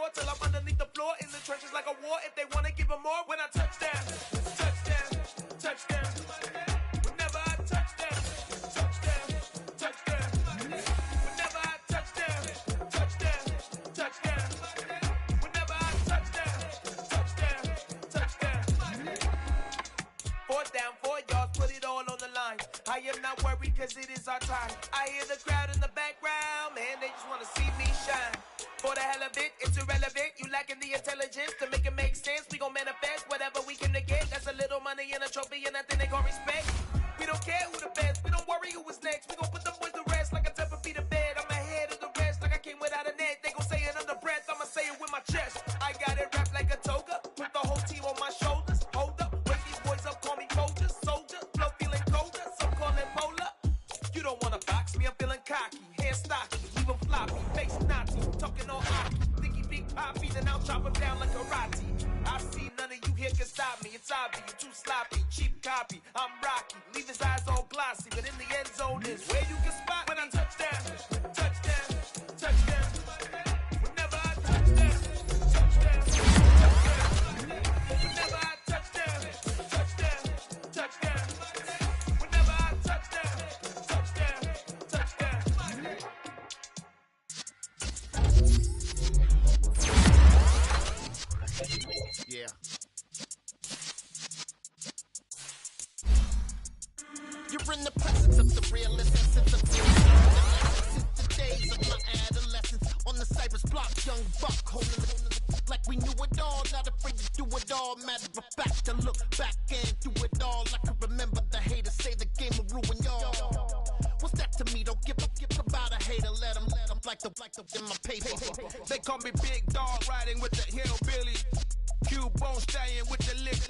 score till I'm underneath the floor in the trenches like a war. If they wanna give them more, when I touch down, touchdown, touchdown. Whenever I touch down, touchdown, touchdown. Whenever I touch down, touchdown, touchdown. Whenever I touch down, touchdown, touchdown. 4th down, 4 yards, put it all on the line. I am not worried cause it is our time. I hear the crowd in the background, man, they just wanna see me shine. For the hell of it, it's irrelevant. You lacking the intelligence to make it make sense. We gon' manifest whatever we came to get. That's a little money and a trophy and nothing they gon' respect. We don't care who the best, we don't worry who is next. We gon' put them boys to rest like a temper feet of bed. I'm ahead of the rest like I came without a net. They gon' say it under breath, I'ma say it with my chest. I got it wrapped like a toga, put the whole team on my shoulders. Hold up, wake these boys up, call me Folger, soldier. Flow feeling colder, some call it polar. You don't wanna box me, I'm feeling cocky. Hair stocky, leave him floppy, face Nazi. Talking all hockey, think he big poppy, then I'll chop him down like karate. I see none of you here can stop me. It's obvious, you too sloppy, cheap copy. I'm Rocky, leave his eyes all glossy, but in the end zone is where you can spot when I touch down, touchdown, touchdown. Whenever I touch down, touchdown, touchdown. Whenever I touch down, touchdown, touchdown. Whenever I touch down, touchdown, touchdown. Yeah. You're in the presence of the realest essence of feeling. Since the days of my adolescence, on the Cypress block, young buck holding it like we knew it all, not afraid to do it all. Matter of fact, to look back and do it all. I can remember the haters say the game will ruin y'all. What's that to me? Don't give about a hater. Let them like the in my paper. They call me Big Dog, riding with the hillbilly. Q-Bone stallion with the lick.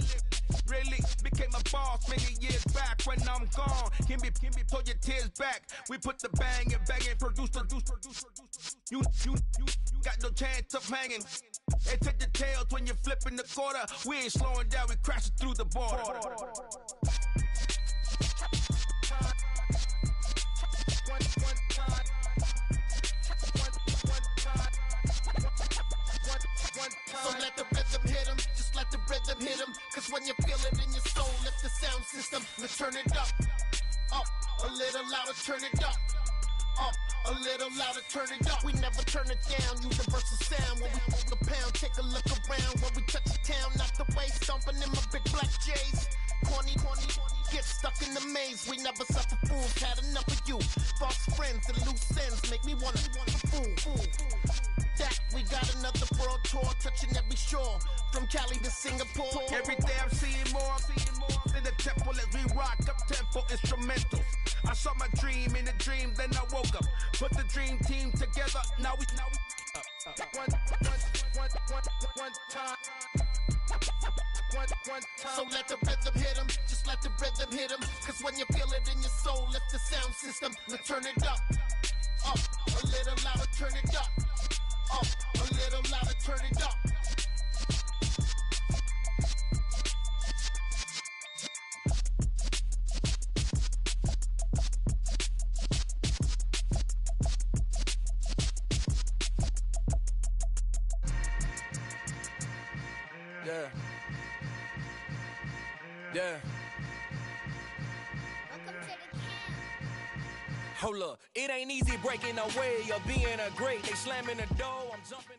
Really became a boss many years back. When I'm gone, can be pull your tears back. We put the bang and produce. You got no chance of hanging. They take the tails when you're flipping the quarter. We ain't slowing down, we crashing through the border. So let the rhythm hit him, just let the rhythm hit him. Cause when you feel it in your soul, lift the sound system, let's turn it up. Up, a little louder, turn it up. Up, a little louder, turn it up. We never turn it down, universal sound. When we move the pound, take a look around. When we touch the town, not the way, stomping in my big black J's. Corny, get stuck in the maze. We never suffer fools, had enough of you. False friends and loose ends make me wanna fool. That we got another world tour, touching every shore, from Cali to Singapore. Every day I'm seeing more in the temple as we rock up tempo instrumentals. I saw my dream in a dream, then I woke up. Put the dream team together, now we one time. So let the rhythm hit him, just let the rhythm hit him. Cause when you feel it in your soul, lift the sound system, now turn it up. Up, a little louder, turn it up. Up, a little louder, turn it up. Yeah. Hold up, it ain't easy breaking away or being a great. They slamming the door, I'm jumping.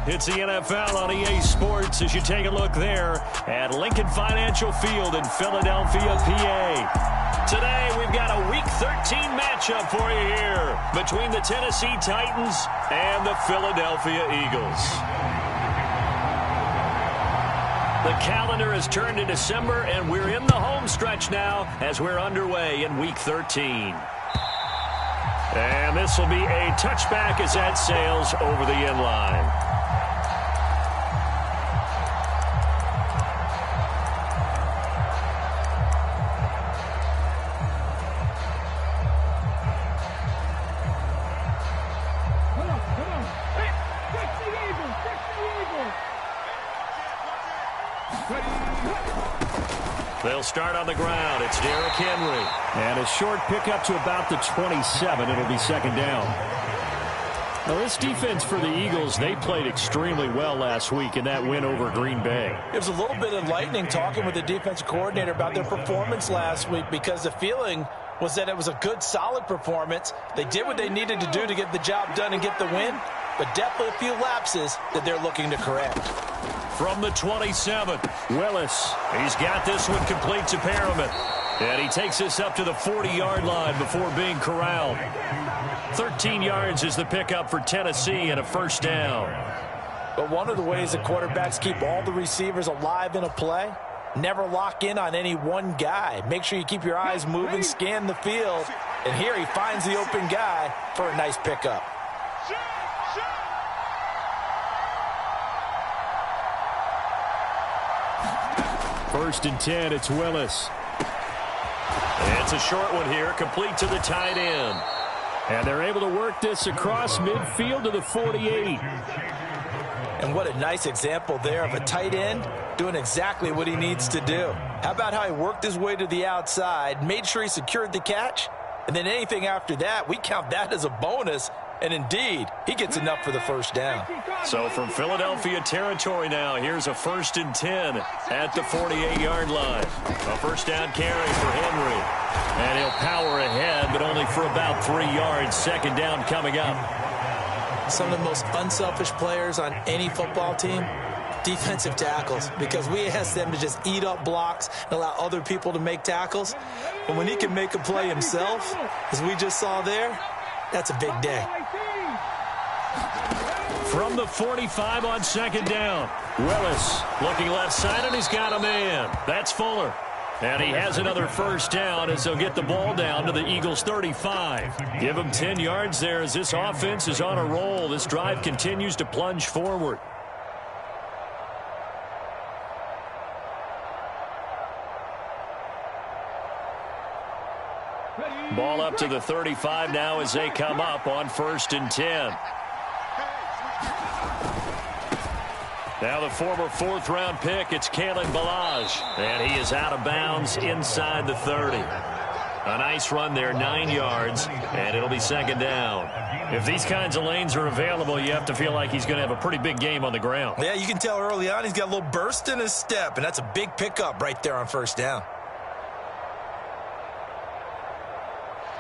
It's the NFL on EA Sports as you take a look there at Lincoln Financial Field in Philadelphia, PA. Today, we've got a Week 13 matchup for you here between the Tennessee Titans and the Philadelphia Eagles. The calendar has turned to December, and we're in the home stretch now as we're underway in Week 13. And this will be a touchback as that sails over the end line. They'll start on the ground. It's Derrick Henry. And a short pickup to about the 27. It'll be second down. Now, this defense for the Eagles, they played extremely well last week in that win over Green Bay. It was a little bit enlightening talking with the defensive coordinator about their performance last week, because the feeling was that it was a good, solid performance. They did what they needed to do to get the job done and get the win, but definitely a few lapses that they're looking to correct. From the 27, Willis. He's got this one complete to Perriman. And he takes this up to the 40-yard line before being corralled. 13 yards is the pickup for Tennessee and a first down. But one of the ways the quarterbacks keep all the receivers alive in a play, never lock in on any one guy. Make sure you keep your eyes moving, scan the field. And here he finds the open guy for a nice pickup. First and 10, it's Willis. It's a short one here, complete to the tight end. And they're able to work this across midfield to the 48. And what a nice example there of a tight end doing exactly what he needs to do. How about how he worked his way to the outside, made sure he secured the catch, and then anything after that, we count that as a bonus. And indeed, he gets enough for the first down. So from Philadelphia territory now, here's a first and 10 at the 48-yard line. A first down carry for Henry. And he'll power ahead, but only for about 3 yards. Second down coming up. Some of the most unselfish players on any football team, defensive tackles, because we ask them to just eat up blocks and allow other people to make tackles. But when he can make a play himself, as we just saw there, that's a big day. From the 45 on second down, Willis looking left side, and he's got a man. That's Fuller. And he has another first down as they'll get the ball down to the Eagles' 35. Give them 10 yards there as this offense is on a roll. This drive continues to plunge forward. Ball up to the 35 now as they come up on first and 10. Now the former fourth-round pick, it's Kalen Ballage. And he is out of bounds inside the 30. A nice run there, 9 yards, and it'll be second down. If these kinds of lanes are available, you have to feel like he's going to have a pretty big game on the ground. Yeah, you can tell early on he's got a little burst in his step, and that's a big pickup right there on first down.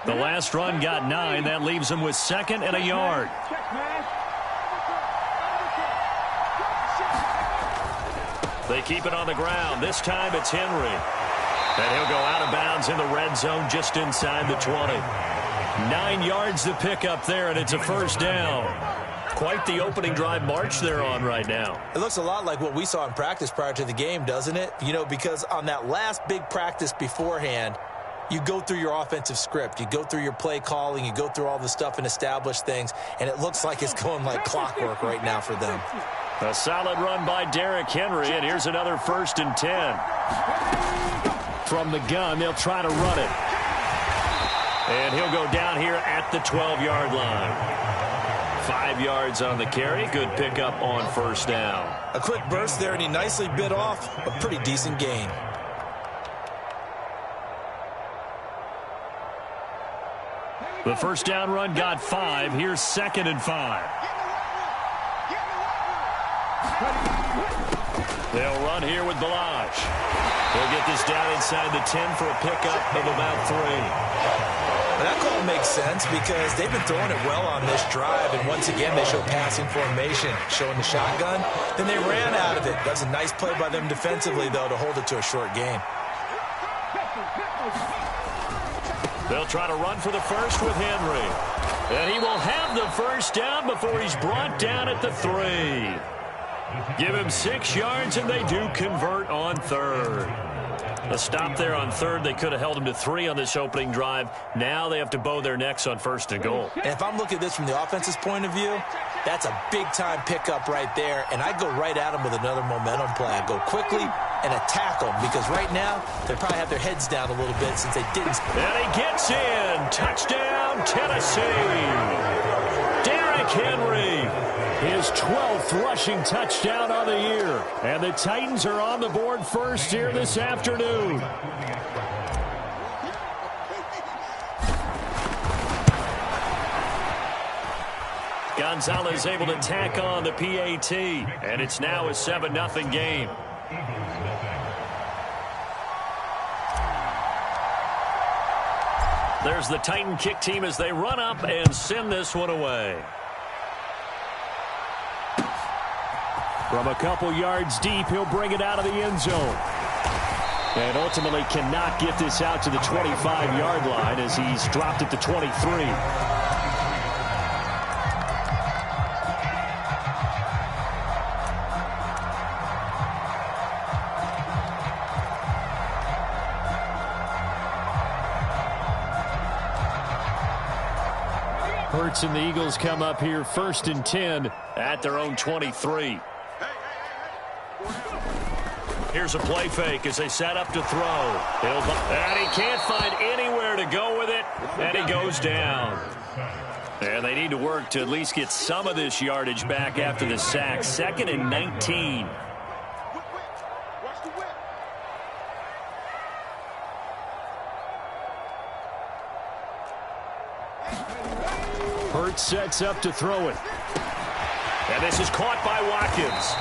The last run got 9. That leaves him with second and a yard. They keep it on the ground. This time it's Henry. And he'll go out of bounds in the red zone just inside the 20. 9 yards to pick up there, and it's a first down. Quite the opening drive march they're on right now. It looks a lot like what we saw in practice prior to the game, doesn't it? You know, because on that last big practice beforehand, you go through your offensive script. You go through your play calling. You go through all the stuff and establish things. And it looks like it's going like clockwork right now for them. A solid run by Derrick Henry, and here's another first and 10. From the gun, they'll try to run it. And he'll go down here at the 12-yard line. 5 yards on the carry. Good pickup on first down. A quick burst there, and he nicely bit off a pretty decent gain. The first down run got 5. Here's second and 5. They'll run here with Ballage. They'll get this down inside the 10 for a pickup of about 3. That call makes sense because they've been throwing it well on this drive, and once again they show passing formation, showing the shotgun. Then they ran out of it. That's a nice play by them defensively, though, to hold it to a short gain. They'll try to run for the first with Henry. And he will have the first down before he's brought down at the 3. Give him 6 yards, and they do convert on third. A stop there on third. They could have held him to 3 on this opening drive. Now they have to bow their necks on first and goal. And if I'm looking at this from the offense's point of view, that's a big-time pickup right there. And I'd go right at him with another momentum play. I'd go quickly and attack them because right now they probably have their heads down a little bit since they didn't. And he gets in. Touchdown, Tennessee. Derrick Henry. His 12th rushing touchdown of the year. And the Titans are on the board first here this afternoon. Gonzalez able to tack on the PAT, and it's now a 7-0 game. There's the Titan kick team as they run up and send this one away. From a couple yards deep, he'll bring it out of the end zone. And ultimately cannot get this out to the 25-yard line as he's dropped at the 23. Hurts and the Eagles come up here 1st and 10 at their own 23. Here's a play fake as they set up to throw. And he can't find anywhere to go with it, and he goes down. And they need to work to at least get some of this yardage back after the sack. 2nd and 19. Hurts sets up to throw it. And this is caught by Watkins.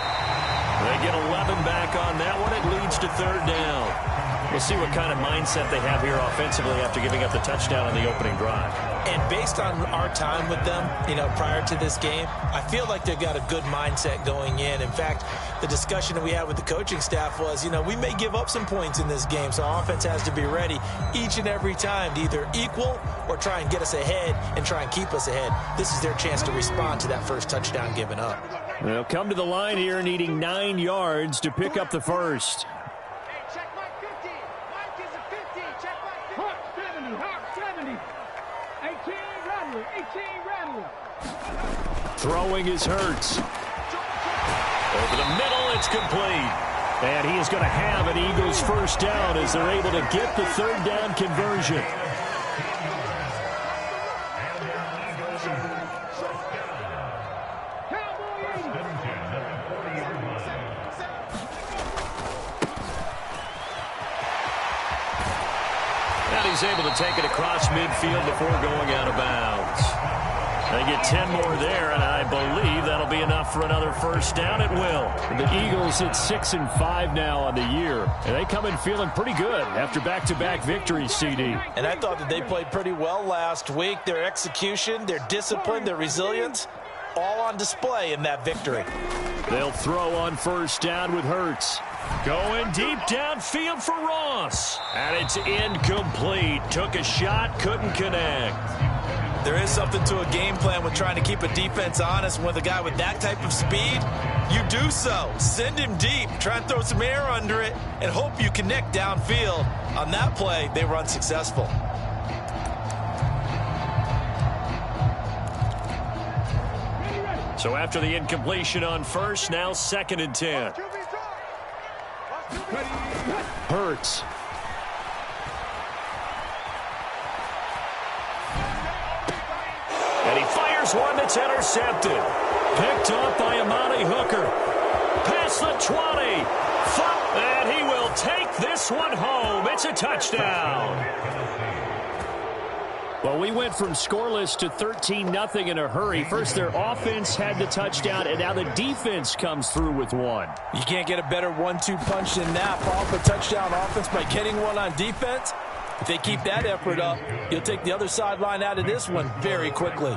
They get 11 back on that one. It leads to 3rd down. We'll see what kind of mindset they have here offensively after giving up the touchdown on the opening drive. And based on our time with them, prior to this game, I feel like they've got a good mindset going in. In fact, the discussion that we had with the coaching staff was, we may give up some points in this game, so our offense has to be ready each and every time to either equal or try and get us ahead and try and keep us ahead. This is their chance to respond to that first touchdown given up. They'll come to the line here needing 9 yards to pick up the first. Throwing is Hurts. Over the middle, it's complete. And he is going to have an Eagles first down as they're able to get the 3rd down conversion. And he's able to take it across midfield before going out of bounds. They get 10 more there, and I believe that'll be enough for another first down. It will. The Eagles at 6-5 now on the year, and they come in feeling pretty good after back-to-back victories, CD. And I thought that they played pretty well last week. Their execution, their discipline, their resilience, all on display in that victory. They'll throw on first down with Hurts. Going deep downfield for Ross. And it's incomplete. Took a shot, couldn't connect. There is something to a game plan with trying to keep a defense honest. With a guy with that type of speed, you do so. Send him deep, try and throw some air under it, and hope you connect downfield. On that play, they were unsuccessful. So after the incompletion on first, now 2nd and 10. Hurts. And he fires one that's intercepted. Picked up by Amani Hooker. Past the 20. And he will take this one home. It's a touchdown. Well, we went from scoreless to 13-0 in a hurry. First, their offense had the touchdown, and now the defense comes through with one. You can't get a better 1-2 punch than that. Fall for touchdown offense by getting one on defense. If they keep that effort up, you'll take the other sideline out of this one very quickly.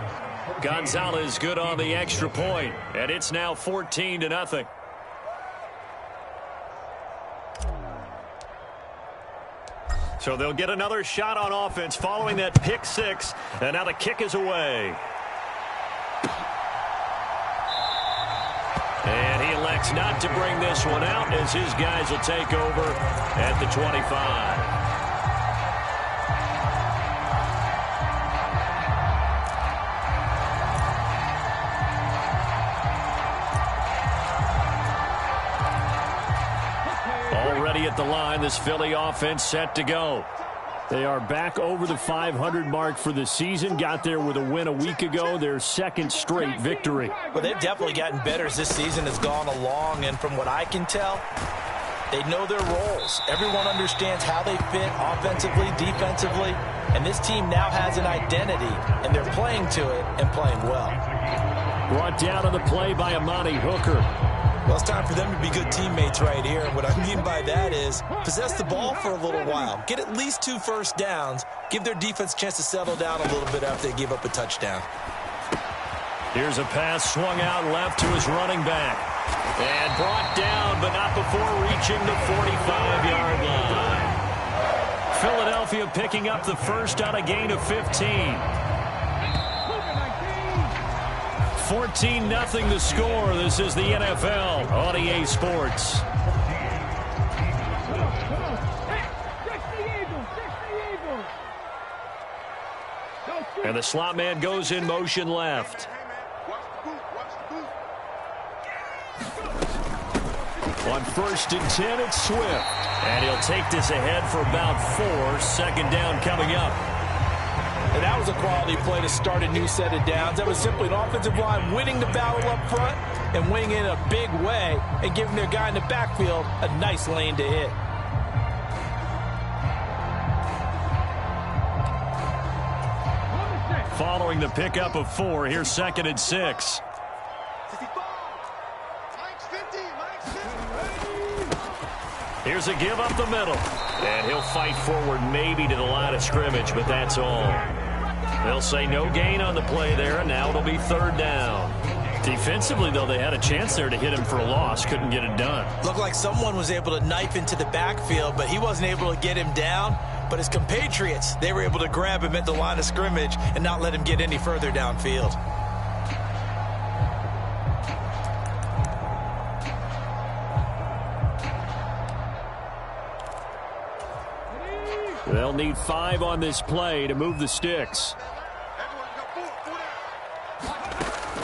Gonzalez good on the extra point, and it's now 14-0. So they'll get another shot on offense following that pick six, and now the kick is away. And he elects not to bring this one out as his guys will take over at the 25. Already at the line, this Philly offense set to go. They are back over the 500 mark for the season. Got there with a win a week ago, their second straight victory. Well, they've definitely gotten better as this season has gone along, and from what I can tell, they know their roles. Everyone understands how they fit offensively, defensively, and this team now has an identity, and they're playing to it and playing well. brought down on the play by Amani Hooker. Well, it's time for them to be good teammates right here. And what I mean by that is possess the ball for a little while. Get at least 2 first downs. Give their defense a chance to settle down a little bit after they give up a touchdown. Here's a pass swung out left to his running back. And brought down, but not before reaching the 45-yard line. Philadelphia picking up the first on a gain of 15. 14-0 the score. This is the NFL on EA Sports. And the slot man goes in motion left. On 1st and 10, it's Swift. And he'll take this ahead for about 4. 2nd down coming up. And that was a quality play to start a new set of downs. That was simply an offensive line winning the battle up front and winning in a big way and giving their guy in the backfield a nice lane to hit. Following the pickup of 4, here's 2nd and 6. Here's a give up the middle. And he'll fight forward maybe to the line of scrimmage, but that's all. They'll say no gain on the play there, and now it'll be 3rd down. Defensively, though, they had a chance there to hit him for a loss. Couldn't get it done. Looked like someone was able to knife into the backfield, but he wasn't able to get him down. But his compatriots, they were able to grab him at the line of scrimmage and not let him get any further downfield. They'll need 5 on this play to move the sticks.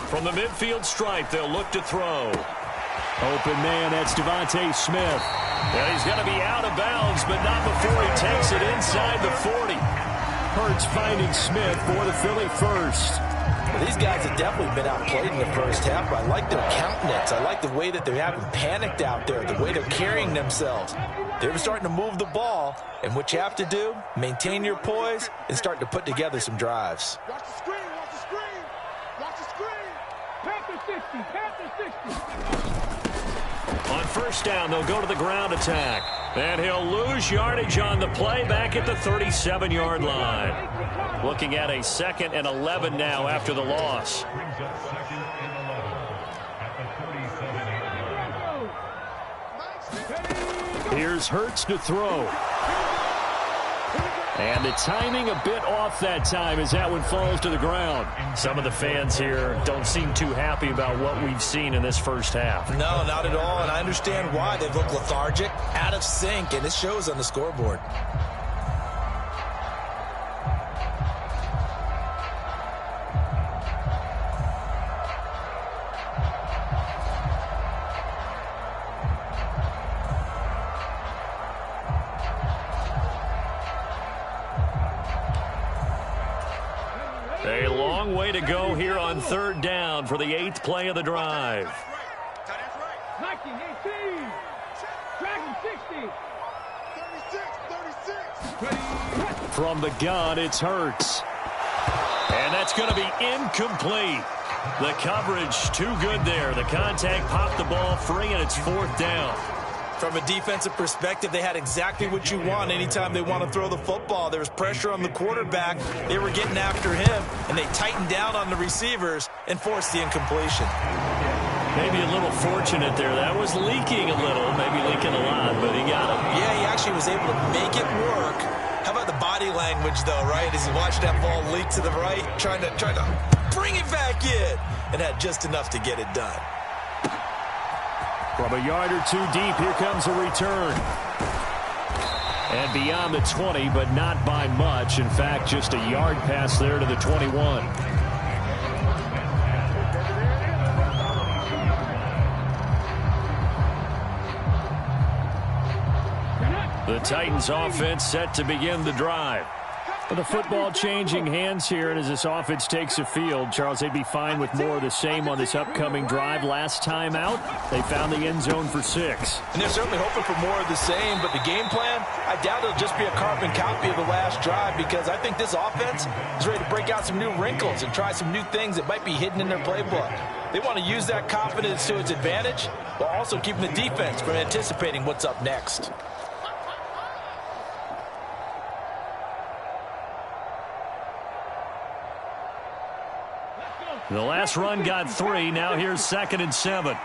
From the midfield stripe, they'll look to throw. Open man, that's Devontae Smith. And he's going to be out of bounds, but not before he takes it inside the 40. Hurts finding Smith for the Philly first. Well, these guys have definitely been outplayed in the first half, but I like their countenance. I like the way that they haven't panicked out there, the way they're carrying themselves. They're starting to move the ball, and what you have to do, maintain your poise and start to put together some drives. Watch the screen, watch the screen, watch the screen. Panther 60, Panther 60. On 1st down, they'll go to the ground attack. And he'll lose yardage on the play back at the 37-yard line. Looking at a 2nd and 11 now after the loss. Here's Hurts to throw. And the timing a bit off that time as that one falls to the ground. Some of the fans here don't seem too happy about what we've seen in this first half. No, not at all, and I understand why. They've looked lethargic, out of sync, and it shows on the scoreboard. A long way to go here on 3rd down for the 8th play of the drive. 19, 18, Dragon 60, 36. From the gun, it's Hurts. And that's going to be incomplete. The coverage too good there. The contact popped the ball free, and it's 4th down. From a defensive perspective, they had exactly what you want anytime they want to throw the football. There was pressure on the quarterback. They were getting after him, and they tightened down on the receivers and forced the incompletion. Maybe a little fortunate there. That was leaking a little, maybe leaking a lot, but he got it. Yeah, he actually was able to make it work. How about the body language, though, right? As he watched that ball leak to the right, trying to bring it back in, and had just enough to get it done. From a yard or 2 deep, here comes a return. And beyond the 20, but not by much. In fact, just a yard pass there to the 21. The Titans offense set to begin the drive. Well, the football changing hands here, and as this offense takes a field, Charles, they'd be fine with more of the same on this upcoming drive. Last time out, they found the end zone for 6. And they're certainly hoping for more of the same, but the game plan, I doubt it'll just be a carbon copy of the last drive, because I think this offense is ready to break out some new wrinkles and try some new things that might be hidden in their playbook. They want to use that confidence to its advantage, while also keeping the defense from anticipating what's up next. The last run got 3. Now here's 2nd and 7.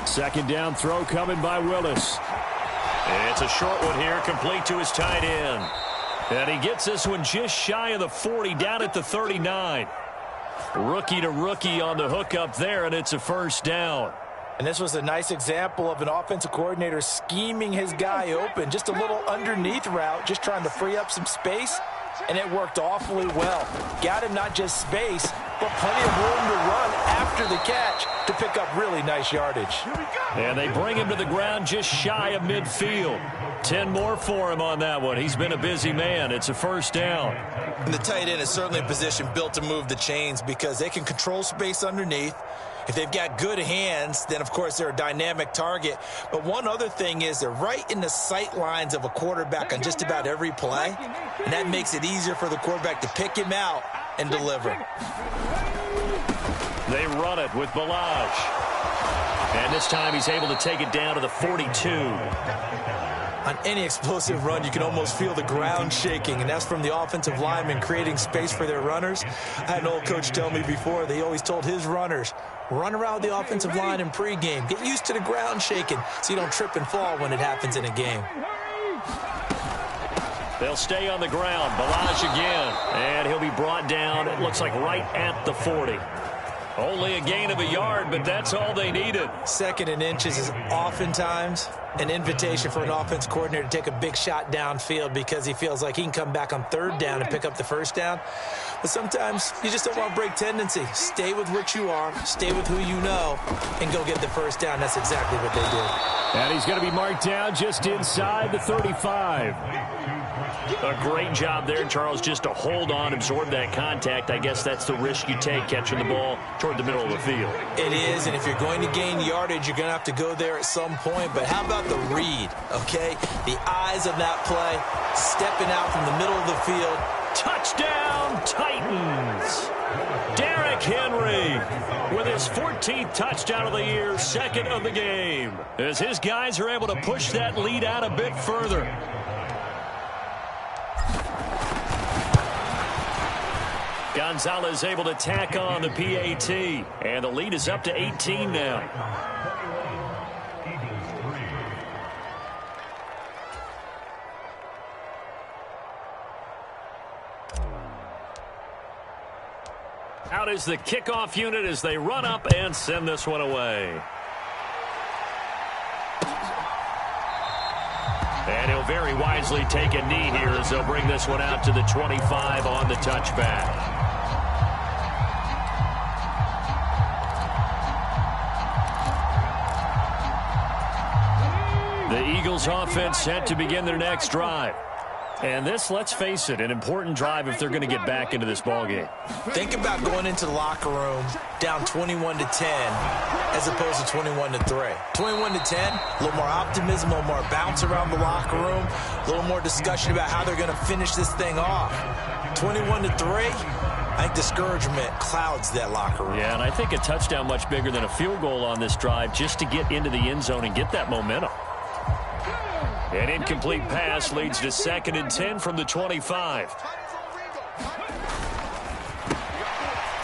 Second down throw coming by Willis. It's a short one here, complete to his tight end. And he gets this one just shy of the 40, down at the 39. Rookie to rookie on the hook up there, and it's a first down. And this was a nice example of an offensive coordinator scheming his guy open. Just a little underneath route, just trying to free up some space. And it worked awfully well. Got him not just space, but plenty of room to run after the catch to pick up really nice yardage. And they bring him to the ground just shy of midfield. 10 more for him on that one. He's been a busy man. It's a first down. And the tight end is certainly a position built to move the chains because they can control space underneath. If they've got good hands, then, of course, they're a dynamic target. But one other thing is they're right in the sight lines of a quarterback on just about every play, and that makes it easier for the quarterback to pick him out and deliver. They run it with Ballage. And this time he's able to take it down to the 42. On any explosive run, you can almost feel the ground shaking, and that's from the offensive linemen creating space for their runners. I had an old coach tell me before, they always told his runners, run around the offensive line in pregame. Get used to the ground shaking so you don't trip and fall when it happens in a game. They'll stay on the ground. Ballage again. And he'll be brought down, it looks like right at the 40. Only a gain of a yard, but that's all they needed. 2nd and inches is oftentimes an invitation for an offense coordinator to take a big shot downfield because he feels like he can come back on 3rd down and pick up the first down. But sometimes you just don't want to break tendency. Stay with what you are, stay with who you know, and go get the first down. That's exactly what they did. And he's going to be marked down just inside the 35. A great job there, Charles, just to hold on, absorb that contact. I guess that's the risk you take catching the ball toward the middle of the field. It is, and if you're going to gain yardage, you're going to have to go there at some point. But how about the read, okay? The eyes of that play, stepping out from the middle of the field. Touchdown, Titans! Derrick Henry with his 14th touchdown of the year, 2nd of the game, as his guys are able to push that lead out a bit further. Gonzalez able to tack on the PAT, and the lead is up to 18 now. Out is the kickoff unit as they run up and send this one away. And he'll very wisely take a knee here as they'll bring this one out to the 25 on the touchback. The Eagles offense set to begin their next drive. And this, let's face it, an important drive if they're going to get back into this ballgame. Think about going into the locker room down 21-10 as opposed to 21-3. 21-10, a little more optimism, a little more bounce around the locker room, a little more discussion about how they're going to finish this thing off. 21-3, I think discouragement clouds that locker room. Yeah, and I think a touchdown much bigger than a field goal on this drive just to get into the end zone and get that momentum. An incomplete pass leads to 2nd and 10 from the 25.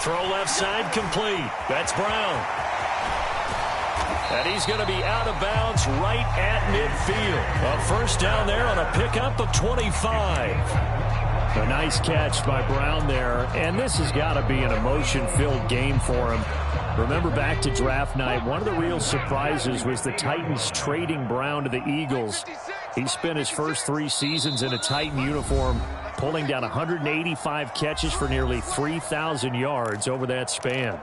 Throw left side complete. That's Brown. And he's going to be out of bounds right at midfield. A first down there on a pickup of 25. A nice catch by Brown there. And this has got to be an emotion-filled game for him. Remember back to draft night, one of the real surprises was the Titans trading Brown to the Eagles. He spent his first 3 seasons in a Titan uniform, pulling down 185 catches for nearly 3,000 yards over that span.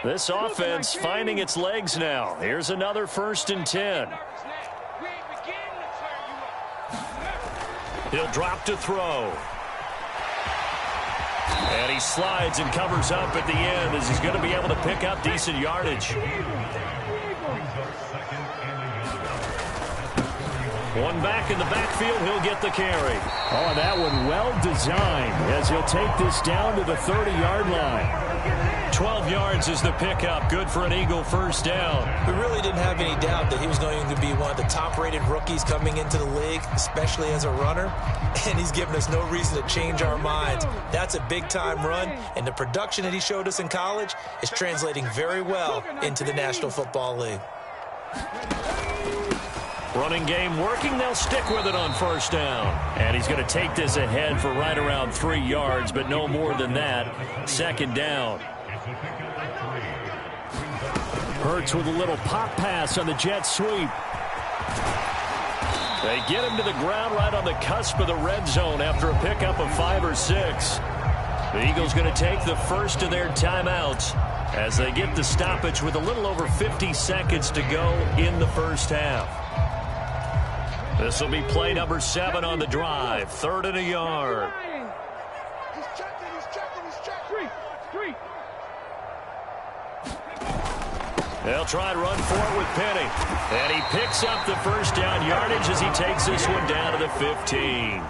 This offense finding its legs now. Here's another 1st and 10. He'll drop to throw. And he slides and covers up at the end as he's going to be able to pick up decent yardage. One back in the backfield, he'll get the carry. Oh, that one well designed as he'll take this down to the 30-yard line. 12 yards is the pickup. Good for an Eagle 1st down. We really didn't have any doubt that he was going to be one of the top-rated rookies coming into the league, especially as a runner. And he's given us no reason to change our minds. That's a big-time run, and the production that he showed us in college is translating very well into the National Football League. Running game working. They'll stick with it on 1st down. And he's going to take this ahead for right around 3 yards, but no more than that. 2nd down. Hurts with a little pop pass on the jet sweep. They get him to the ground right on the cusp of the red zone after a pickup of 5 or 6. The Eagles going to take the first of their timeouts as they get the stoppage with a little over 50 seconds to go in the 1st half. This will be play number 7 on the drive. 3rd and a yard. He's checking. They'll try and run for it with Penny. And he picks up the 1st down yardage as he takes this one down to the 15.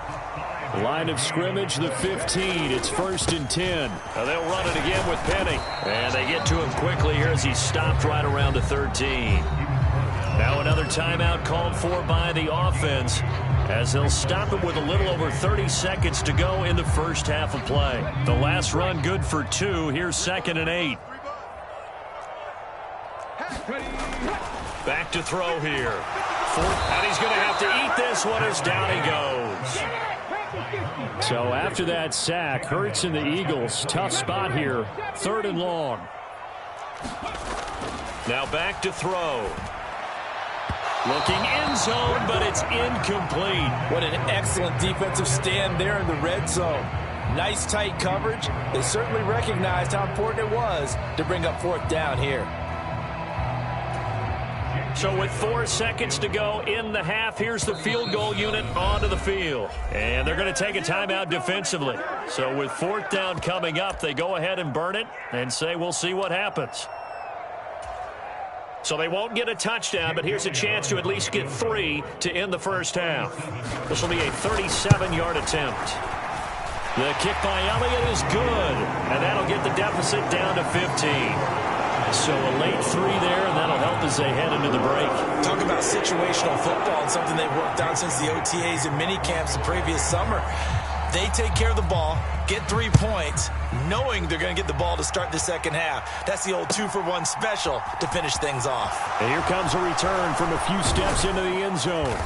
Line of scrimmage, the 15. It's 1st and 10. Now they'll run it again with Penny. And they get to him quickly here as he's stopped right around the 13. Now another timeout called for by the offense as they'll stop it with a little over 30 seconds to go in the 1st half of play. The last run good for 2. Here's 2nd and 8. Back to throw here. And he's going to have to eat this one as down he goes. So after that sack, Hurts and the Eagles, tough spot here. 3rd and long. Now back to throw. Looking end zone, but it's incomplete. What an excellent defensive stand there in the red zone. Nice tight coverage. They certainly recognized how important it was to bring up 4th down here. So with 4 seconds to go in the half, here's the field goal unit onto the field. And they're going to take a timeout defensively. So with 4th down coming up, they go ahead and burn it and say we'll see what happens. So they won't get a touchdown, but here's a chance to at least get 3 to end the 1st half. This will be a 37-yard attempt. The kick by Elliott is good, and that'll get the deficit down to 15. So a late 3 there, and that'll help as they head into the break. Talk about situational football and something they've worked on since the OTAs and mini camps the previous summer. They take care of the ball, get 3 points, knowing they're going to get the ball to start the 2nd half. That's the old 2-for-1 special to finish things off. And here comes a return from a few steps into the end zone.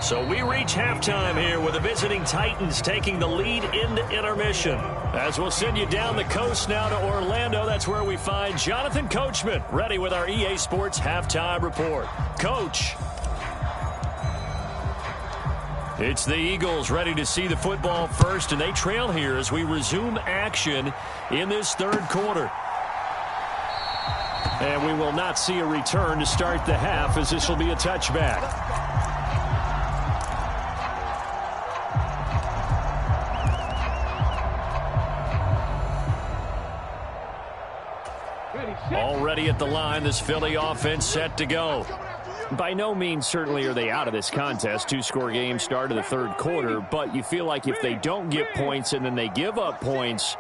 So we reach halftime here with the visiting Titans taking the lead into intermission. As we'll send you down the coast now to Orlando, that's where we find Jonathan Coachman ready with our EA Sports Halftime Report. Coach. It's the Eagles ready to see the football first, and they trail here as we resume action in this 3rd quarter. And we will not see a return to start the half as this will be a touchback. Already at the line, this Philly offense set to go. By no means certainly are they out of this contest. 2-score game start of the 3rd quarter, but you feel like if they don't get points and then they give up points,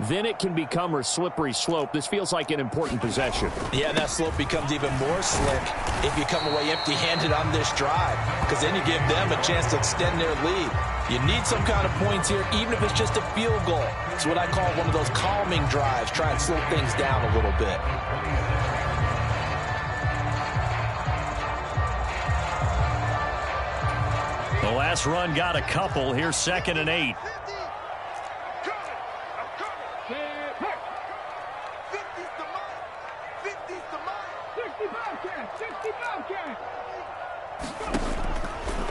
then it can become a slippery slope. This feels like an important possession. Yeah, that slope becomes even more slick if you come away empty-handed on this drive, because then you give them a chance to extend their lead. You need some kind of points here, even if it's just a field goal. It's what I call one of those calming drives. Try and slow things down a little bit. The last run got a couple. Here's 2nd and 8.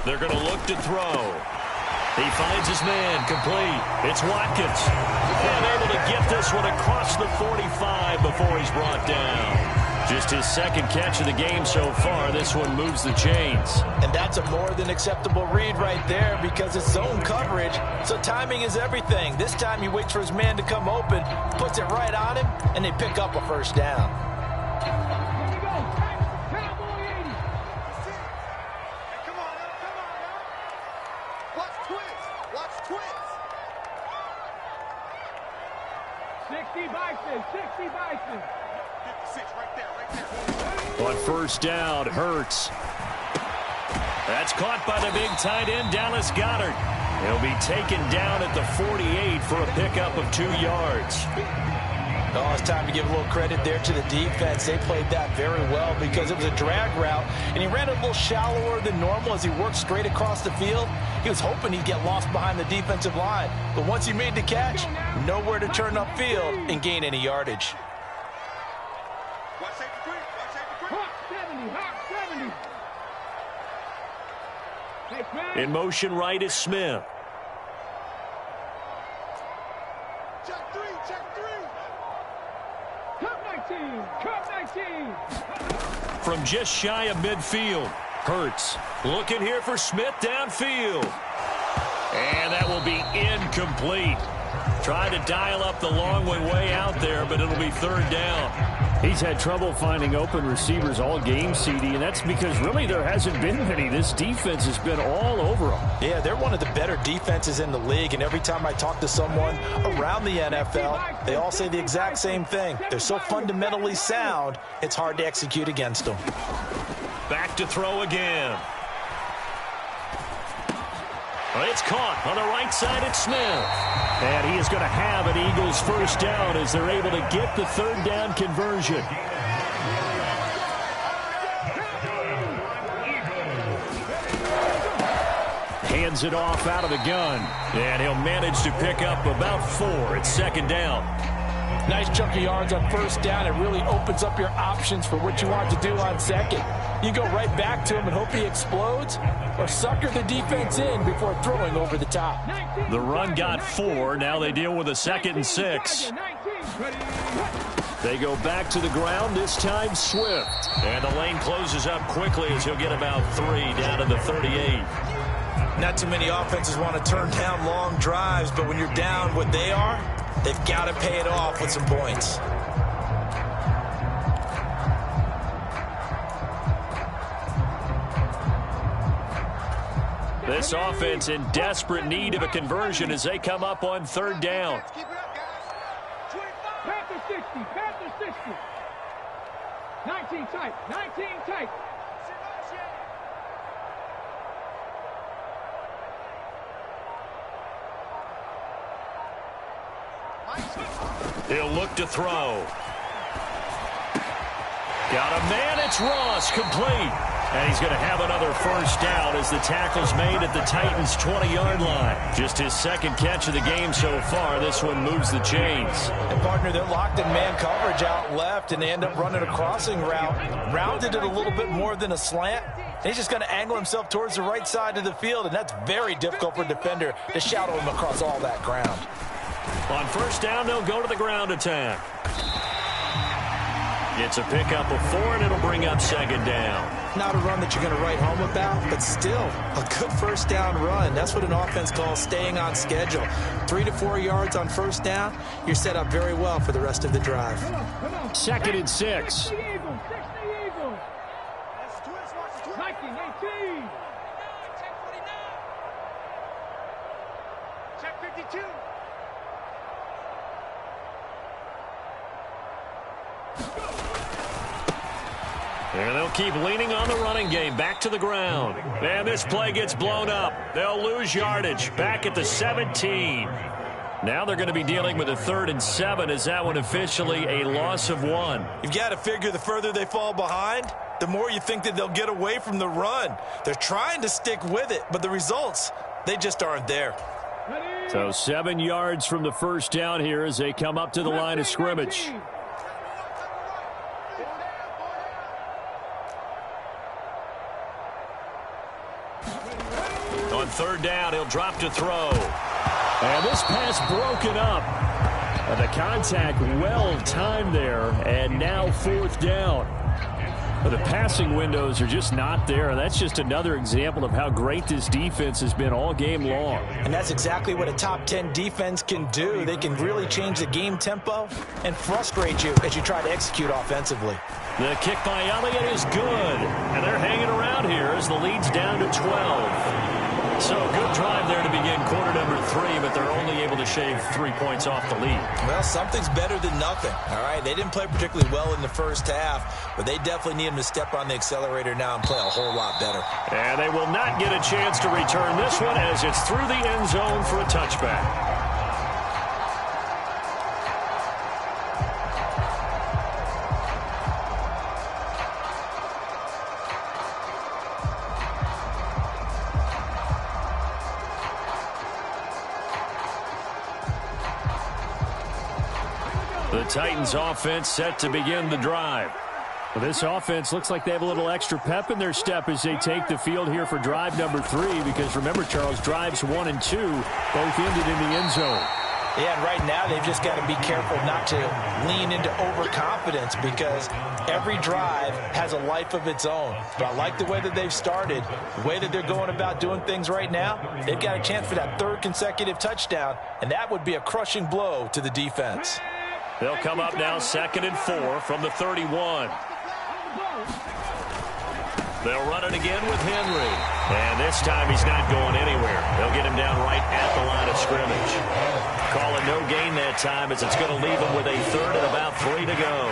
They're going to look to throw. He finds his man complete. It's Watkins. And able to get this one across the 45 before he's brought down. Just his second catch of the game so far. This one moves the chains. And that's a more than acceptable read right there because it's zone coverage, so timing is everything. This time he waits for his man to come open, puts it right on him, and they pick up a first down. Watch twins. Watch twins. 60 Bison. 60 Bison. 56 right there. On first down, Hurts. That's caught by the big tight end, Dallas Goedert. He'll be taken down at the 48 for a pickup of 2 yards. Oh, it's time to give a little credit there to the defense. They played that very well because it was a drag route, and he ran a little shallower than normal as he worked straight across the field. He was hoping he'd get lost behind the defensive line, but once he made the catch, nowhere to turn upfield and gain any yardage. In motion right is Smith. Check three. Cup 19. From just shy of midfield, Hurts looking here for Smith downfield. And that will be incomplete. Trying to dial up the long way out there, but it'll be third down. He's had trouble finding open receivers all game, CD, and that's because really there hasn't been many. This defense has been all over them. Yeah, they're one of the better defenses in the league, and every time I talk to someone around the NFL, they all say the exact same thing. They're so fundamentally sound, it's hard to execute against them. Back to throw again. It's caught on the right side. It's Smith. And he is going to have an Eagles first down as they're able to get the third down conversion. Hands it off out of the gun. And he'll manage to pick up about 4. It's second down. Nice chunk of yards on first down. It really opens up your options for what you want to do on second. You go right back to him and hope he explodes, or sucker the defense in before throwing over the top. The run got 4. Now they deal with a 2nd and 6. They go back to the ground, this time Swift. And the lane closes up quickly as he'll get about 3 down to the 38. Not too many offenses want to turn down long drives, but when you're down what they are, they've got to pay it off with some points. This offense in desperate need of a conversion as they come up on third down. Panther 60. 19 tight. He'll look to throw. Got a man, it's Ross, complete. And he's going to have another first down as the tackle's made at the Titans' 20-yard line. Just his second catch of the game so far. This one moves the chains. And partner, they're locked in man coverage out left, and they end up running a crossing route. Rounded it a little bit more than a slant. And he's just going to angle himself towards the right side of the field, and that's very difficult for a defender to shadow him across all that ground. On first down, they'll go to the ground attack. It's a pickup of 4, and it'll bring up second down. Not a run that you're going to write home about, but still a good first down run. That's what an offense calls staying on schedule. 3 to 4 yards on first down, you're set up very well for the rest of the drive. 2nd and 6. 60 Eagles. 19-18. Check 52. And they'll keep leaning on the running game. Back to the ground. And this play gets blown up. They'll lose yardage. Back at the 17. Now they're going to be dealing with a 3rd and 7. Is that one officially a loss of 1? You've got to figure the further they fall behind, the more you think that they'll get away from the run. They're trying to stick with it, but the results, they just aren't there. So 7 yards from the first down here as they come up to the line of scrimmage. On third down, he'll drop to throw. And this pass broken up. The contact well timed there, and now 4th down. The passing windows are just not there. That's just another example of how great this defense has been all game long. And that's exactly what a top 10 defense can do. They can really change the game tempo and frustrate you as you try to execute offensively. The kick by Elliott is good. And they're hanging around here as the lead's down to 12. So good drive there to begin quarter number 3, but they're only able to shave 3 points off the lead. Well, something's better than nothing, all right? They didn't play particularly well in the first half, but they definitely need them to step on the accelerator now and play a whole lot better. And they will not get a chance to return this one as it's through the end zone for a touchback. The Titans offense set to begin the drive. Well, this offense looks like they have a little extra pep in their step as they take the field here for drive number 3, because remember, Charles, drives 1 and 2 both ended in the end zone. Yeah, and right now they've just got to be careful not to lean into overconfidence, because every drive has a life of its own. But I like the way that they've started, the way that they're going about doing things right now. They've got a chance for that 3rd consecutive touchdown, and that would be a crushing blow to the defense. They'll come up now 2nd and 4 from the 31. They'll run it again with Henry. And this time he's not going anywhere. They'll get him down right at the line of scrimmage. Call it no gain that time, as it's going to leave him with a 3rd and about 3 to go.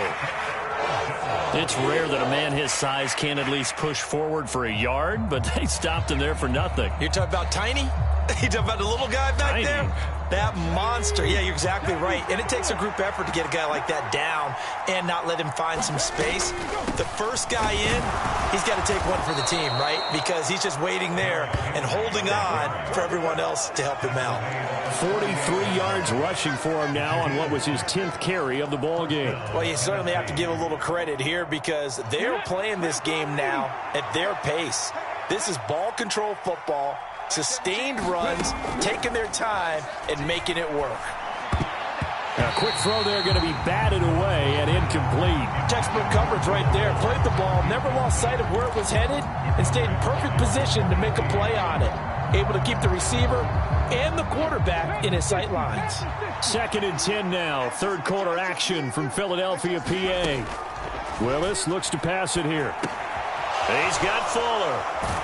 It's rare that a man his size can't at least push forward for a yard, but they stopped him there for nothing. You're talking about Tiny? You're talking about the little guy back there? That monster. Yeah, you're exactly right. And it takes a group effort to get a guy like that down and not let him find some space. The first guy in, he's got to take one for the team, right? Because he's just waiting there and holding on for everyone else to help him out. 43 yards rushing for him now on what was his 10th carry of the ball game. Well, you certainly have to give a little credit here, because they're playing this game now at their pace. This is ball control football. Sustained runs, taking their time, and making it work. A quick throw there, going to be batted away and incomplete. Textbook coverage right there. Played the ball, never lost sight of where it was headed, and stayed in perfect position to make a play on it. Able to keep the receiver and the quarterback in his sight lines. 2nd and 10 now. 3rd quarter action from Philadelphia, PA. Willis looks to pass it here. He's got Fuller.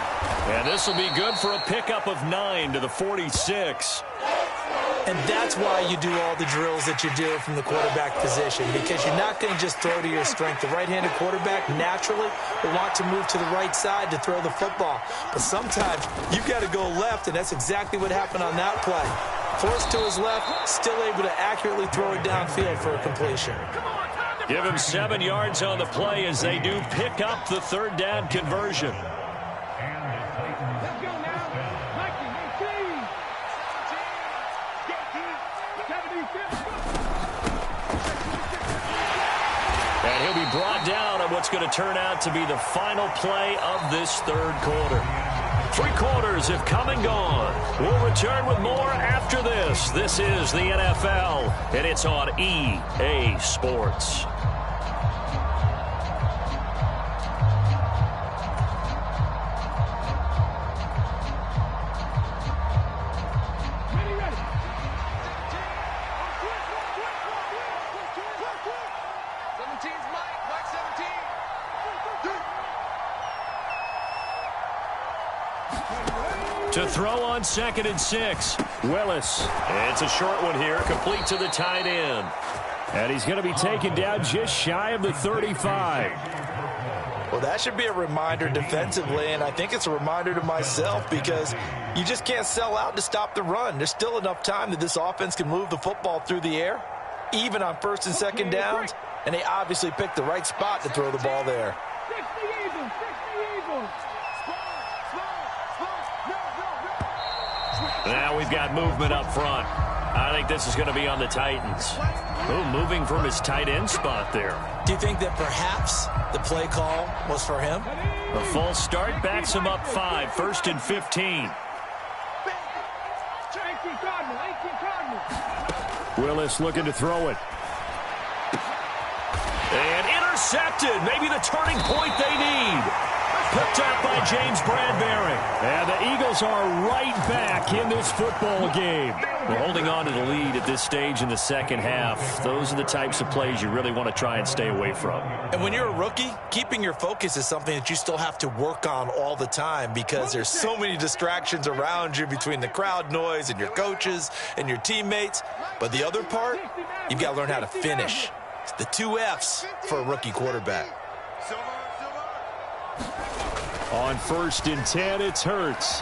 And this will be good for a pickup of 9 to the 46. And that's why you do all the drills that you do from the quarterback position, because you're not going to just throw to your strength. The right-handed quarterback naturally will want to move to the right side to throw the football. But sometimes you've got to go left, and that's exactly what happened on that play. Forced to his left, still able to accurately throw it downfield for a completion. Give him 7 yards on the play as they do pick up the 3rd down conversion. And he'll be brought down on what's going to turn out to be the final play of this 3rd quarter. 3 quarters have come and gone. We'll return with more after this. This is the NFL, and it's on EA Sports. To throw on 2nd and 6, Willis. It's a short one here, complete to the tight end. And he's going to be taken down just shy of the 35. Well, that should be a reminder defensively, and I think it's a reminder to myself, because you just can't sell out to stop the run. There's still enough time that this offense can move the football through the air, even on 1st and 2nd downs, and they obviously picked the right spot to throw the ball there. Now we've got movement up front. I think this is going to be on the Titans. Ooh, moving from his tight end spot there. Do you think that perhaps the play call was for him? A false start backs him up 5, 1st and 15. Willis looking to throw it. And intercepted. Maybe the turning point they need. Picked up by James Bradbury. And the Eagles are right back in this football game. We're holding on to the lead at this stage in the second half. Those are the types of plays you really want to try and stay away from. And when you're a rookie, keeping your focus is something that you still have to work on all the time because there's so many distractions around you between the crowd noise and your coaches and your teammates. But the other part, you've got to learn how to finish. It's the 2 F's for a rookie quarterback. On 1st and 10, it's Hurts.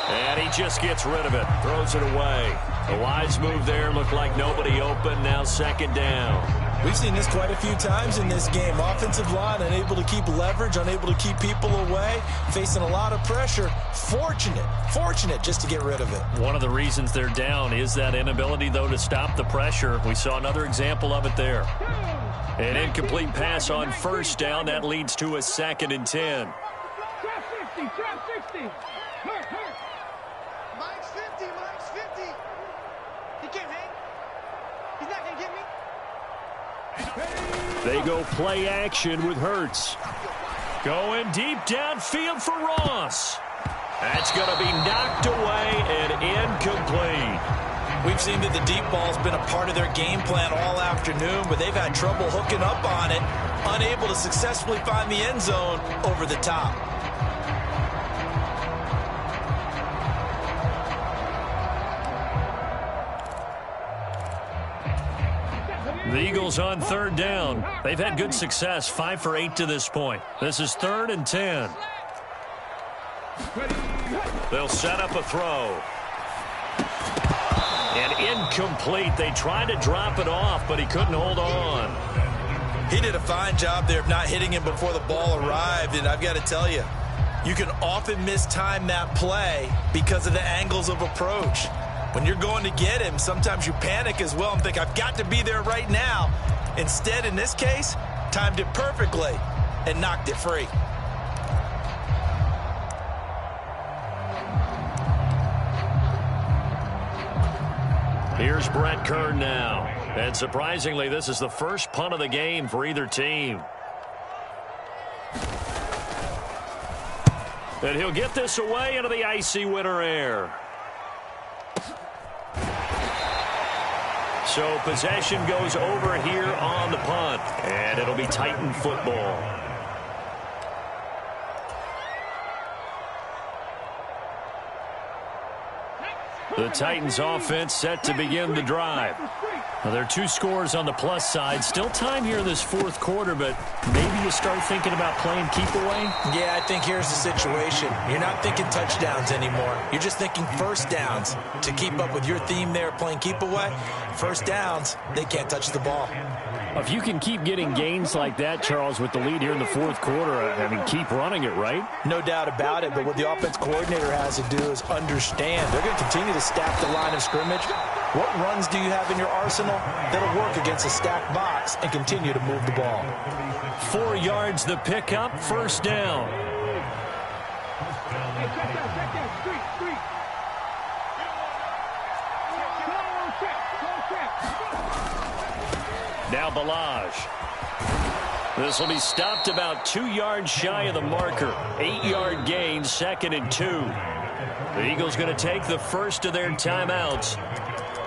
And he just gets rid of it. Throws it away. A wise move there. Looked like nobody open. Now 2nd down. We've seen this quite a few times in this game. Offensive line unable to keep leverage, unable to keep people away, facing a lot of pressure. Fortunate just to get rid of it. One of the reasons they're down is that inability, though, to stop the pressure. We saw another example of it there. An incomplete pass on 1st down. That leads to a 2nd and 10. Trap 60. Hurt. Mike's 50. He can't hang. He's not going to get me. They go play action with Hurts. Going deep downfield for Ross. That's going to be knocked away and incomplete. We've seen that the deep ball's been a part of their game plan all afternoon, but they've had trouble hooking up on it, unable to successfully find the end zone over the top. The Eagles on 3rd down. They've had good success, 5 for 8 to this point. This is 3rd and 10. They'll set up a throw. And incomplete. They tried to drop it off, but he couldn't hold on. He did a fine job there of not hitting him before the ball arrived, and I've got to tell you, you can often mistime that play because of the angles of approach. When you're going to get him, sometimes you panic as well and think, I've got to be there right now. Instead, in this case, timed it perfectly and knocked it free. Here's Brett Kern now. And surprisingly, this is the first punt of the game for either team. And he'll get this away into the icy winter air. So possession goes over here on the punt. And it'll be Titan football. The Titans offense set to begin the drive. Now, there are 2 scores on the plus side. Still time here in this 4th quarter, but maybe you start thinking about playing keep away? Yeah, I think here's the situation. You're not thinking touchdowns anymore. You're just thinking 1st downs. To keep up with your theme there, playing keep away, 1st downs, they can't touch the ball. If you can keep getting gains like that, Charles, with the lead here in the 4th quarter, I mean, keep running it, right? No doubt about it, but what the offense coordinator has to do is understand. They're going to continue to stack the line of scrimmage. What runs do you have in your arsenal that'll work against a stacked box and continue to move the ball? 4 yards the pickup, 1st down. Hey, check that. Street. Now Balazs. This will be stopped about 2 yards shy of the marker. 8-yard gain, 2nd and 2. The Eagles going to take the first of their timeouts.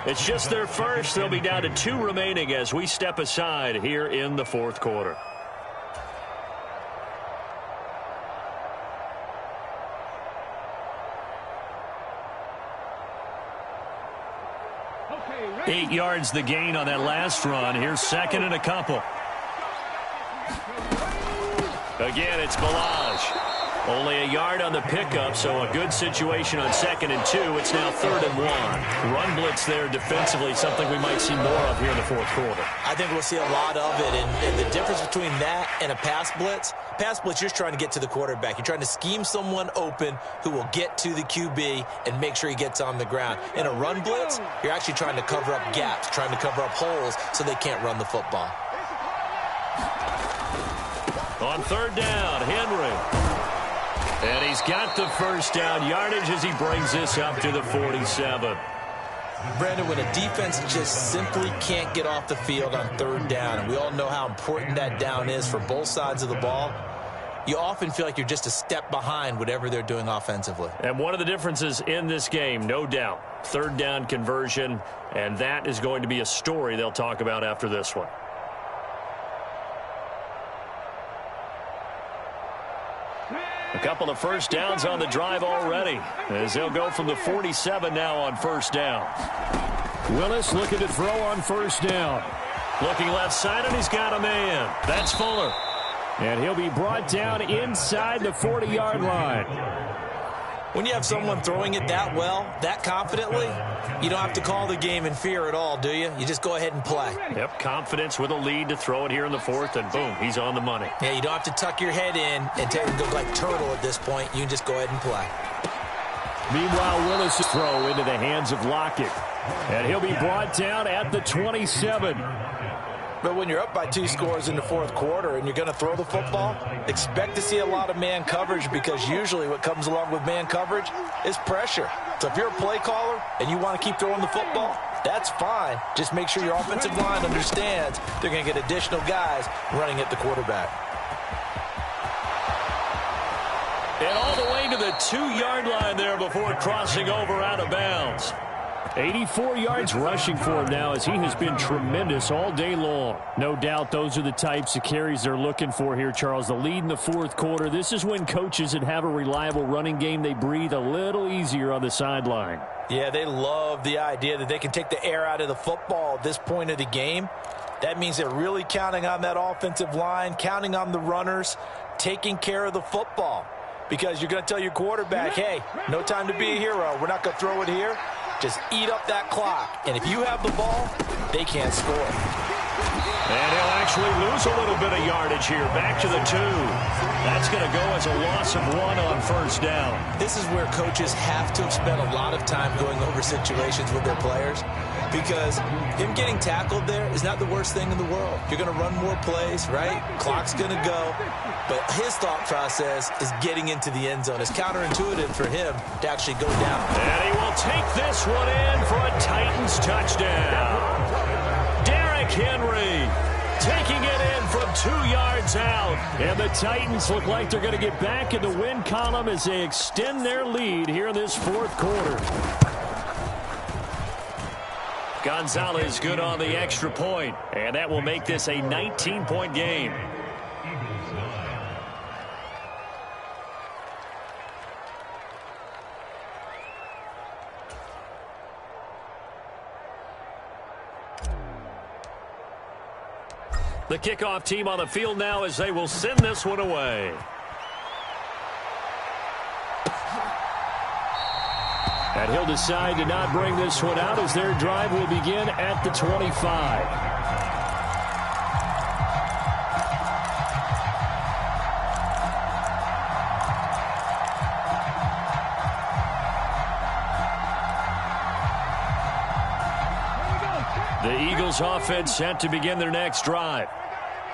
It's just their first. They'll be down to 2 remaining as we step aside here in the 4th quarter. Okay, 8 yards the gain on that last run. Here's 2nd and a couple. Again, it's Balazs. Only a yard on the pickup, so a good situation on 2nd and 2. It's now 3rd and 1. Run blitz there defensively, something we might see more of here in the 4th quarter. I think we'll see a lot of it, and the difference between that and a pass blitz, you're just trying to get to the quarterback. You're trying to scheme someone open who will get to the QB and make sure he gets on the ground. In a run blitz, you're actually trying to cover up gaps, trying to cover up holes so they can't run the football. On 3rd down, Henry. And he's got the first down yardage as he brings this up to the 47. Brandon, when a defense just simply can't get off the field on third down, and we all know how important that down is for both sides of the ball, you often feel like you're just a step behind whatever they're doing offensively. And one of the differences in this game, no doubt, third down conversion, and that is going to be a story they'll talk about after this one. A couple of first downs on the drive already, as they'll go from the 47 now on first down. Willis looking to throw on first down. Looking left side, and he's got a man. That's Fuller. And he'll be brought down inside the 40-yard line. When you have someone throwing it that well, that confidently, you don't have to call the game in fear at all, do you? You just go ahead and play. Yep, confidence with a lead to throw it here in the fourth, and boom, he's on the money. Yeah, you don't have to tuck your head in and go like turtle at this point. You can just go ahead and play. Meanwhile, Willis' throw into the hands of Lockett. And he'll be brought down at the 27. But when you're up by 2 scores in the fourth quarter and you're going to throw the football, expect to see a lot of man coverage, because usually what comes along with man coverage is pressure. So if you're a play caller and you want to keep throwing the football, that's fine. Just make sure your offensive line understands they're going to get additional guys running at the quarterback. And all the way to the 2-yard line there before crossing over out of bounds. 84 yards rushing for him now, as he has been tremendous all day long. No doubt those are the types of carries they're looking for here, Charles. The lead in the fourth quarter. This is when coaches that have a reliable running game, they breathe a little easier on the sideline. Yeah, they love the idea that they can take the air out of the football at this point of the game. That means they're really counting on that offensive line, counting on the runners, taking care of the football. Because you're going to tell your quarterback, hey, no time to be a hero. We're not going to throw it here. Just eat up that clock. And if you have the ball, they can't score. And he'll actually lose a little bit of yardage here. Back to the 2. That's going to go as a loss of 1 on first down. This is where coaches have to have spent a lot of time going over situations with their players, because him getting tackled there is not the worst thing in the world. You're going to run more plays, right? Clock's going to go. But his thought process is getting into the end zone. It's counterintuitive for him to actually go down. And he will take this one in for a Titans touchdown. Derrick Henry taking it in from 2 yards out. And the Titans look like they're going to get back in the win column as they extend their lead here in this fourth quarter. Gonzalez good on the extra point, and that will make this a 19-point game. The kickoff team on the field now, as they will send this one away. And he'll decide to not bring this one out, as their drive will begin at the 25. The Eagles offense set to begin their next drive.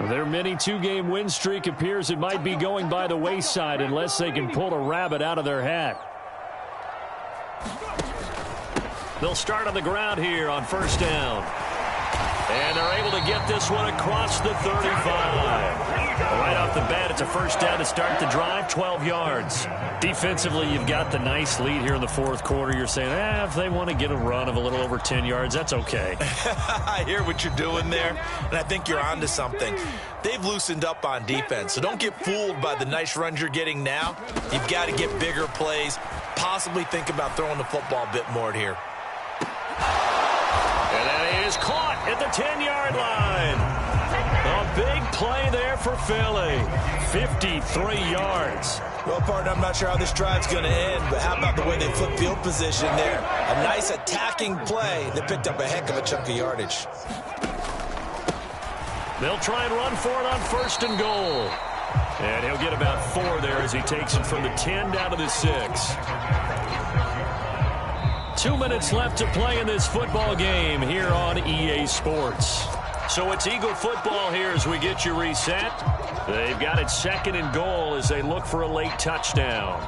Their mini 2-game win streak appears it might be going by the wayside unless they can pull a rabbit out of their hat. They'll start on the ground here on first down. And they're able to get this one across the 35. Right off the bat, it's a first down to start the drive, 12 yards. Defensively, you've got the nice lead here in the fourth quarter. You're saying, if they want to get a run of a little over 10 yards, that's okay. I hear what you're doing there, and I think you're onto something. They've loosened up on defense, so don't get fooled by the nice runs you're getting now. You've got to get bigger plays, possibly think about throwing the football a bit more here. And that is caught at the 10-yard line. A big play there for Philly. 53 yards. Well, partner, I'm not sure how this drive's going to end, but how about the way they flip field position there? A nice attacking play that picked up a heck of a chunk of yardage. They'll try and run for it on first and goal. And he'll get about 4 there as he takes it from the 10 down to the 6. 2 minutes left to play in this football game here on EA Sports. So it's Eagle football here as we get you reset. They've got it second and goal as they look for a late touchdown.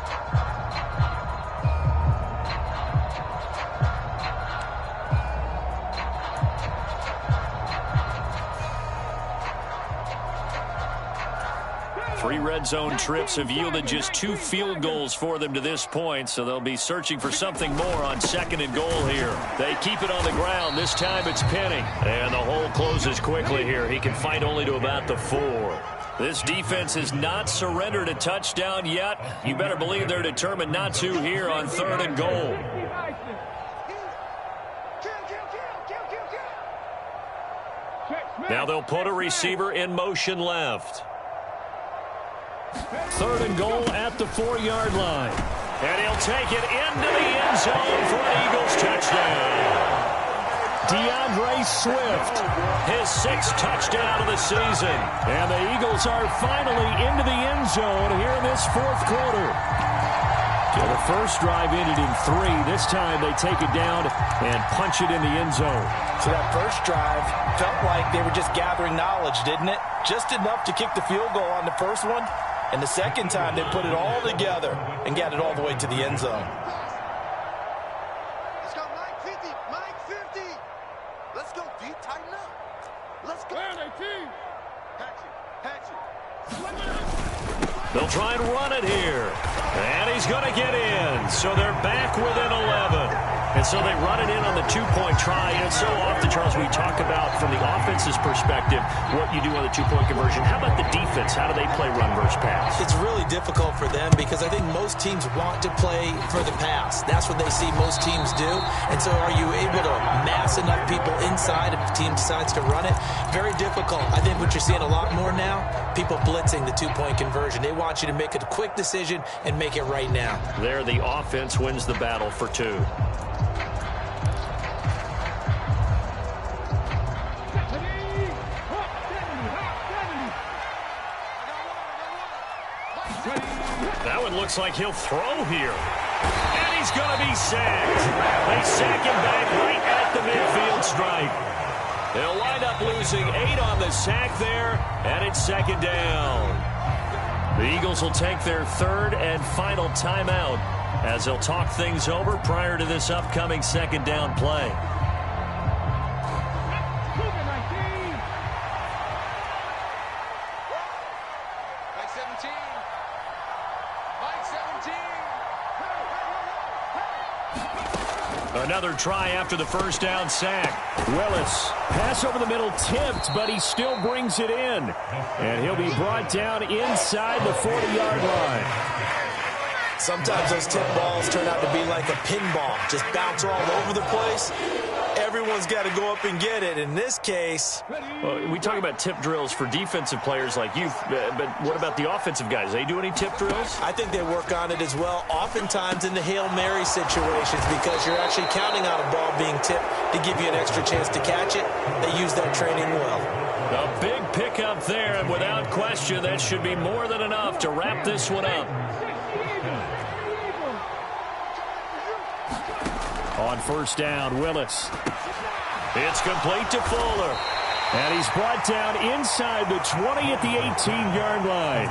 3 red zone trips have yielded just 2 field goals for them to this point, so they'll be searching for something more on 2nd and goal here. They keep it on the ground. This time it's Penny. And the hole closes quickly here. He can fight only to about the 4. This defense has not surrendered a touchdown yet. You better believe they're determined not to here on 3rd and goal. Now they'll put a receiver in motion left. 3rd and goal at the 4-yard line. And he'll take it into the end zone for an Eagles touchdown. DeAndre Swift, his 6th touchdown of the season. And the Eagles are finally into the end zone here in this 4th quarter. So the first drive ended in 3. This time they take it down and punch it in the end zone. So that first drive felt like they were just gathering knowledge, didn't it? Just enough to kick the field goal on the first one. And the second time they put it all together and got it all the way to the end zone. Let's go, Mike 50. Mike 50. Let's go, D. Tighten up. Let's go. They'll try and run it here. And he's going to get in. So they're back within 11. And so they run it in on the 2-point try. And so often, Charles, we talk about from the offense's perspective what you do on the 2-point conversion. How about the defense? How do they play run versus pass? It's really difficult for them because I think most teams want to play for the pass. That's what they see most teams do. And so are you able to mass enough people inside if the team decides to run it? Very difficult. I think what you're seeing a lot more now, people blitzing the 2-point conversion. They want you to make a quick decision and make it right now. There, the offense wins the battle for 2. That one looks like he'll throw here. And he's going to be sacked. They sack him back right at the midfield stripe. They'll wind up losing 8 on the sack there, and it's 2nd down. The Eagles will take their 3rd and final timeout as they'll talk things over prior to this upcoming 2nd down play. Another try after the first down sack. Willis, pass over the middle tipped, but he still brings it in. And he'll be brought down inside the 40-yard line. Sometimes those tip balls turn out to be like a pinball. Just bounce all over the place. Everyone's got to go up and get it. In this case... Well, we talk about tip drills for defensive players like you, but what about the offensive guys? They do any tip drills? I think they work on it as well, oftentimes in the Hail Mary situations, because you're actually counting on a ball being tipped to give you an extra chance to catch it. They use that training well. A big pickup there, and without question, that should be more than enough to wrap this one up. On first down, Willis. It's complete to Fuller. And he's brought down inside the 20 at the 18-yard line.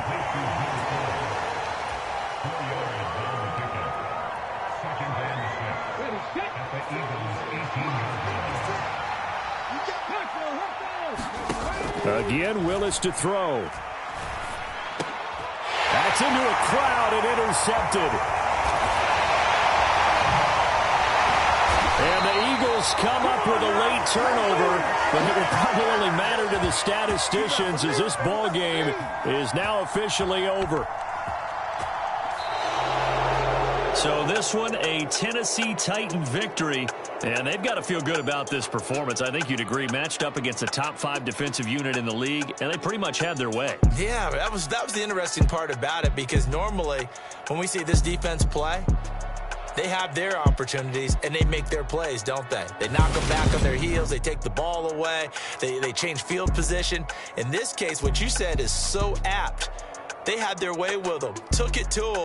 Again, Willis to throw. That's into a crowd and intercepted. And the Eagles come up with a late turnover, but it will probably only matter to the statisticians as this ball game is now officially over. So this one, a Tennessee Titan victory, and they've got to feel good about this performance. I think you'd agree, matched up against a top 5 defensive unit in the league, and they pretty much had their way. Yeah, that was the interesting part about it, because normally when we see this defense play, they have their opportunities, and they make their plays, don't they? They knock them back on their heels. They take the ball away. They change field position. In this case, what you said is so apt. They had their way with them, took it to them.